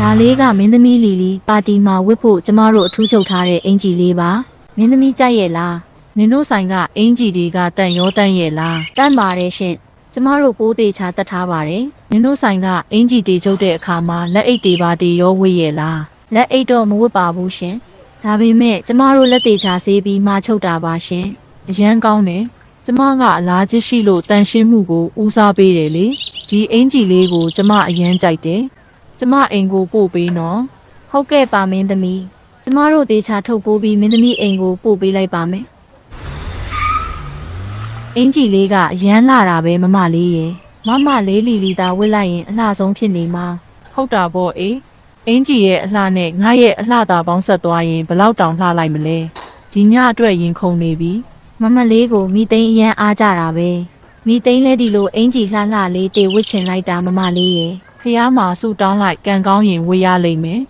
ဒါလေးကမင်းသမီးလီလီပါတီမှာဝတ်ဖို့ကျမတို့အထူးချုပ်ထားတဲ့အင်ဂျီလေးပါမင်းသမီးကြိုက်ရဲ့လားနင်တို့ဆိုင်ကအင်ဂျီတွေကတန့်ရောတန့်ရဲ့လားတန့်ပါတယ်ရှင်ကျမတို့ပိုးသေးချာတတ်ထားပါတယ်နင်တို့ဆိုင်ကအင်ဂျီတေချုပ်တဲ့အခါမှာလက်အိတ်တွေပါတေရောဝတ်ရဲ့လားလက်အိတ်တော့မဝတ်ပါဘူးရှင်ဒါပေမဲ့ကျမတို့လက်သေးချာဆေးပြီးမှချုပ်တာပါရှင်အရန်ကောင်းတယ်ကျမကအလားကျရှိလို့တန်ရှင်းမှုကိုဦးစားပေးတယ်လေဒီအင်ဂျီလေးကိုကျမအရန်ကြိုက်တယ်ကျမအိမ်ကိုပို့ပေးနော်ဟုတ်ကဲ့ပါမင်းသမီးကျမတို့တေချာထုတ်ပိုးပြီးမင်းသမီးအိမ်ကိုပို့ပေးလိုက်ပါမယ်အင်ဂျီလေးကအရန်လာတာပဲမမလေးရေမမလေးလီလီသာဝစ်လိုက်ရင်အလှဆုံးဖြစ်နေမှာဟုတ်တာပေါ့အေးအင်ဂျီရဲ့အလှနဲ့ငါရဲ့အလှသာပေါင်းဆက်သွားရင်ဘလောက်တောင်လှလိုက်မလဲဒီညအတွက်ရင်ခုန်နေပြီမမလေးကိုမိသိန်းအရန်အားကြတာပဲမိသိန်းလဲဒီလိုအင်ဂျီလှလှလေးတေဝစ်ချင်လိုက်တာမမလေးရေဖះမှာဆူတောင်းလိုက်ကံကောင်းရင်ဝေးရလိမ့်မယ်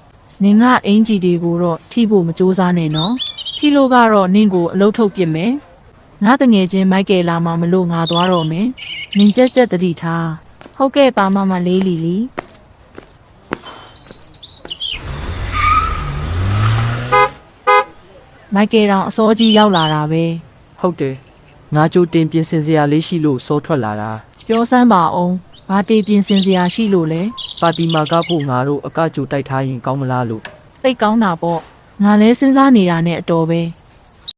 နင်ကအင်ဂျီတွေကိုတော့ထိဖို့မကြိုးစားနဲ့နော်ထိလို့ကတော့နင့်ကိုအလုတ်ထုတ်ပစ်မယ်ငါတငယ်ချင်းမိုက်ကယ်လာမှမလို့ငါသွားတော့မယ်နင်ကြက်ကြက်တတိထားဟုတ်ကဲ့ပါမမလေးလီလီမိုက်ကယ်တောင်အစောကြီးရောက်လာတာပဲဟုတ်တယ်ငါကြိုတင်ပြင်ဆင်စရာလေးရှိလို့စောထွက်လာတာပြောစမ်းပါအောင်ဘာတေးပြင်ဆင်စရာရှိလို့လဲပါတီမာကဖို့ငါတို့အကကြိုတိုက်ထားရင်ကောင်းမလားလို့သိတ်ကောင်းတာပေါ့ငါလဲစဉ်းစားနေတာနဲ့အတော်ပဲ